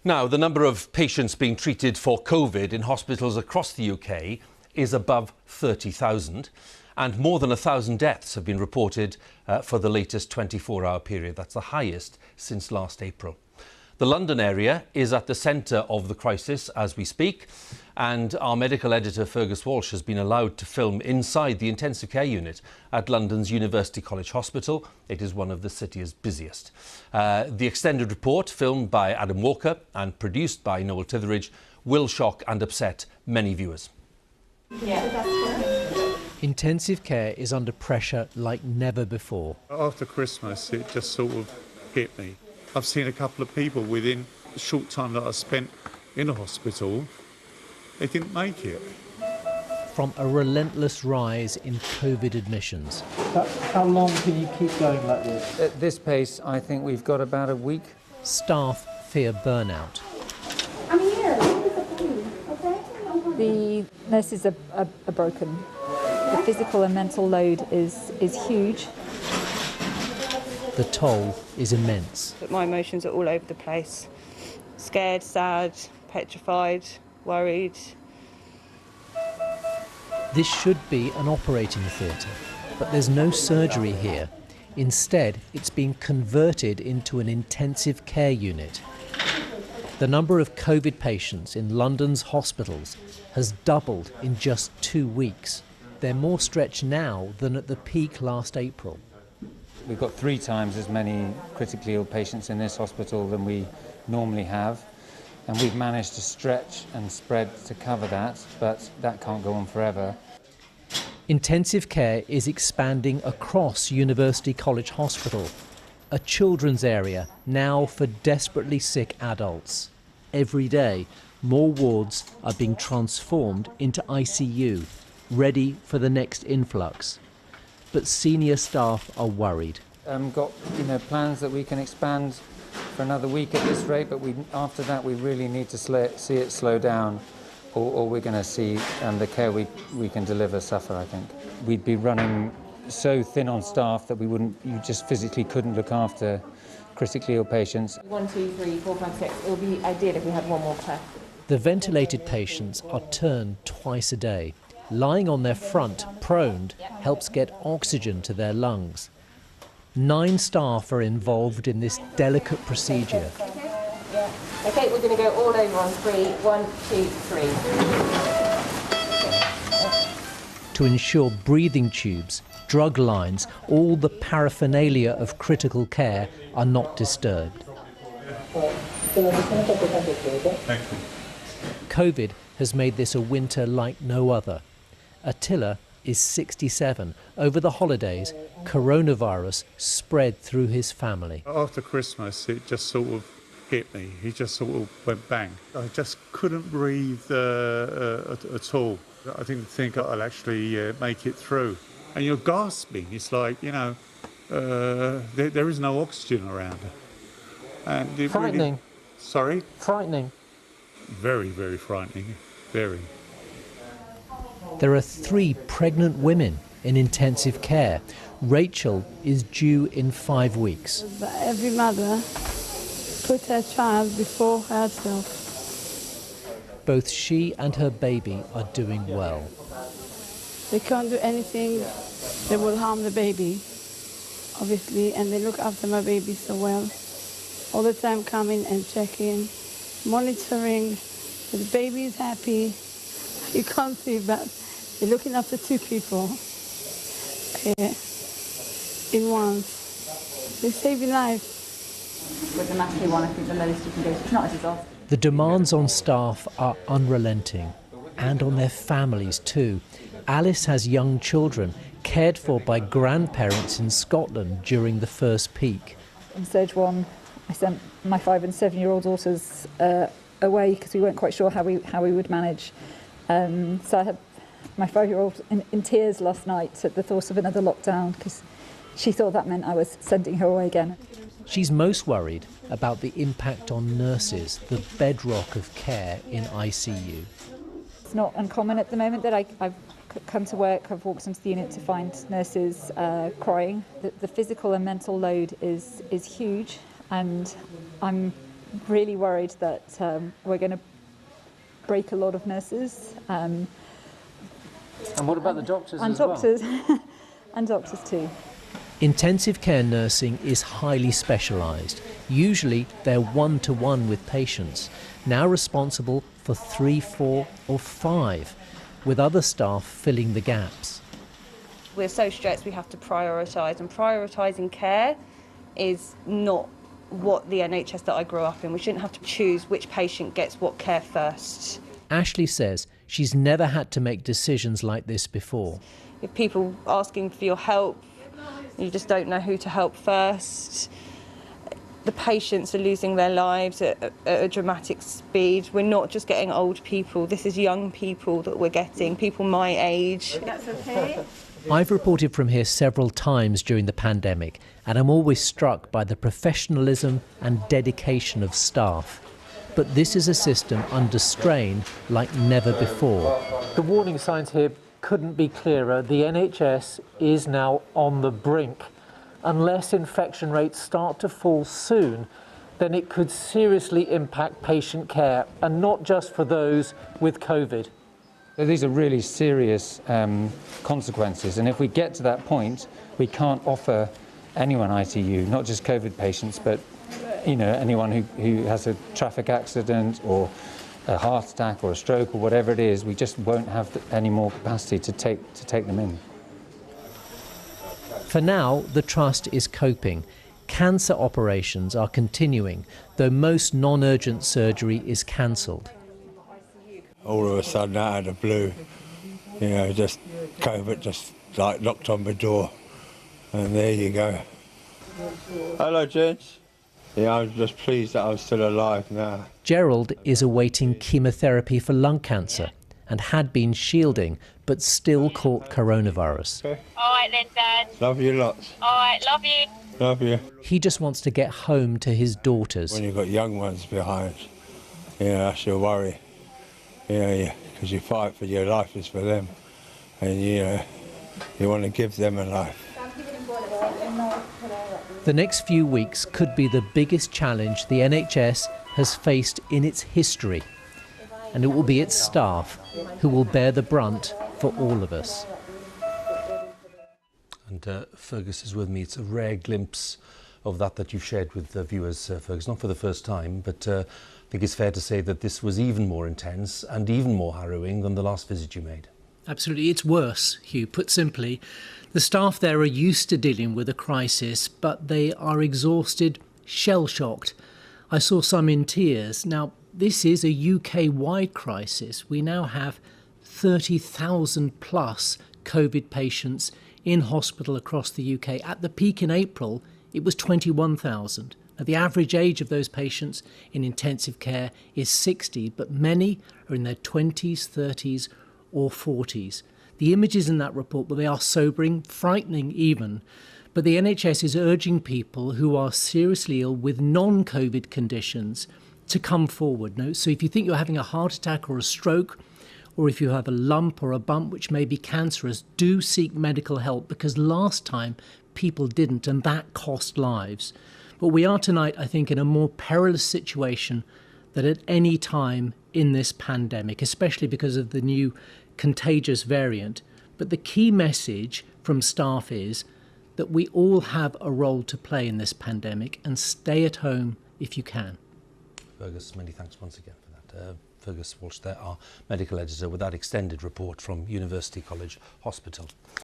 Now, the number of patients being treated for COVID in hospitals across the UK is above 30,000, and more than 1,000 deaths have been reported for the latest 24-hour period. That's the highest since last April. The London area is at the centre of the crisis as we speak, and our medical editor Fergus Walsh has been allowed to film inside the intensive care unit at London's University College Hospital. It is one of the city's busiest. The extended report, filmed by Adam Walker and produced by Noel Titheridge, will shock and upset many viewers. Intensive care is under pressure like never before. After Christmas, it just sort of hit me. I've seen a couple of people within the short time that I spent in a hospital, they didn't make it. From a relentless rise in COVID admissions. How long can you keep going like this? At this pace, I think we've got about a week. Staff fear burnout. I'm here. Okay? The nurses are broken. The physical and mental load is huge. The toll is immense. But my emotions are all over the place. Scared, sad, petrified, worried. This should be an operating theatre, but there's no surgery here. Instead, it's being converted into an intensive care unit. The number of COVID patients in London's hospitals has doubled in just 2 weeks. They're more stretched now than at the peak last April. We've got 3 times as many critically ill patients in this hospital than we normally have, and we've managed to stretch and spread to cover that, but that can't go on forever. Intensive care is expanding across University College Hospital, a children's area now for desperately sick adults. Every day, more wards are being transformed into ICU, ready for the next influx. But senior staff are worried. Got plans that we can expand for another week at this rate, but after that we really need to see it slow down, or we're going to see the care we can deliver suffer, I think. We'd be running so thin on staff that you just physically couldn't look after critically ill patients. 1, 2, 3, 4, 5, 6. It would be ideal if we had one more class. The ventilated patients are turned twice a day. Lying on their front, proned, helps get oxygen to their lungs. 9 staff are involved in this delicate procedure. Okay, we're going to go all over on 3. 1, 2, 3. To ensure breathing tubes, drug lines, all the paraphernalia of critical care are not disturbed. COVID has made this a winter like no other. Attila is 67. Over the holidays, coronavirus spread through his family. After Christmas, it just sort of hit me. It just sort of went bang. I just couldn't breathe at all. I didn't think I'll actually make it through. And you're gasping. It's like, there is no oxygen around. And it Frightening. Really, sorry? Frightening. Very, very frightening. Very. There are 3 pregnant women in intensive care. Rachel is due in 5 weeks. Every mother put her child before herself. Both she and her baby are doing well. They can't do anything that will harm the baby, obviously, and they look after my baby so well. All the time coming and checking, monitoring, the baby is happy. You can't see, but they're looking after 2 people in once. They're saving life. With the massive one, I think the lowest you can go. It's not as exhausting. The demands on staff are unrelenting, and on their families too. Alice has young children, cared for by grandparents in Scotland during the first peak. In stage 1, I sent my 5 and 7-year-old daughters away because we weren't quite sure how we would manage. So I had my 5-year-old in tears last night at the thought of another lockdown because she thought that meant I was sending her away again. She's most worried about the impact on nurses, the bedrock of care in ICU. It's not uncommon at the moment that I've come to work, I've walked into the unit to find nurses crying. The physical and mental load is huge, and I'm really worried that we're going to break a lot of nurses. And what about the doctors and as doctors, well? and doctors too. Intensive care nursing is highly specialised. Usually they're one-to-one with patients, now responsible for 3, 4 or 5, with other staff filling the gaps. We're so stressed we have to prioritise, and prioritising care is not what the NHS that I grew up in. We shouldn't have to choose which patient gets what care first. Ashley says she's never had to make decisions like this before. If people asking for your help, you just don't know who to help first. The patients are losing their lives at a dramatic speed. We're not just getting old people, this is young people that we're getting, people my age. That's okay. I've reported from here several times during the pandemic, and I'm always struck by the professionalism and dedication of staff. But this is a system under strain like never before. The warning signs here couldn't be clearer. The NHS is now on the brink. Unless infection rates start to fall soon, then it could seriously impact patient care, and not just for those with COVID. These are really serious consequences, and if we get to that point, we can't offer anyone ITU, not just COVID patients, but anyone who has a traffic accident or a heart attack or a stroke or whatever it is. We just won't have any more capacity to take them in. For now, the Trust is coping. Cancer operations are continuing, though most non-urgent surgery is cancelled. All of a sudden, out of the blue, just COVID just like knocked on my door, and there you go. Hello, gents. Yeah, I'm just pleased that I'm still alive now. Gerald is awaiting chemotherapy for lung cancer and had been shielding, but still caught coronavirus. Okay. All right then, Dad. Love you lots. All right, love you. Love you. He just wants to get home to his daughters. When you've got young ones behind, that's your worry. Because you fight for your life is for them, and you want to give them a life. The next few weeks could be the biggest challenge the NHS has faced in its history, and it will be its staff who will bear the brunt for all of us. And Fergus is with me. It's a rare glimpse of that you've shared with the viewers, Fergus, not for the first time, but I think it's fair to say that this was even more intense and even more harrowing than the last visit you made. Absolutely, it's worse, Hugh. Put simply, the staff there are used to dealing with a crisis, but they are exhausted, shell-shocked. I saw some in tears. Now, this is a UK-wide crisis. We now have 30,000 plus COVID patients in hospital across the UK. At the peak in April, it was 21,000. Now, the average age of those patients in intensive care is 60, but many are in their 20s, 30s or 40s. The images in that report, well, they are sobering, frightening even, but the NHS is urging people who are seriously ill with non-COVID conditions to come forward. No? So if you think you're having a heart attack or a stroke, or if you have a lump or a bump which may be cancerous, do seek medical help, because last time people didn't, and that cost lives. But we are tonight, I think, in a more perilous situation than at any time in this pandemic, especially because of the new contagious variant. But the key message from staff is that we all have a role to play in this pandemic, and stay at home if you can. Fergus, many thanks once again for that. Fergus Walsh there, our medical editor, with that extended report from University College Hospital.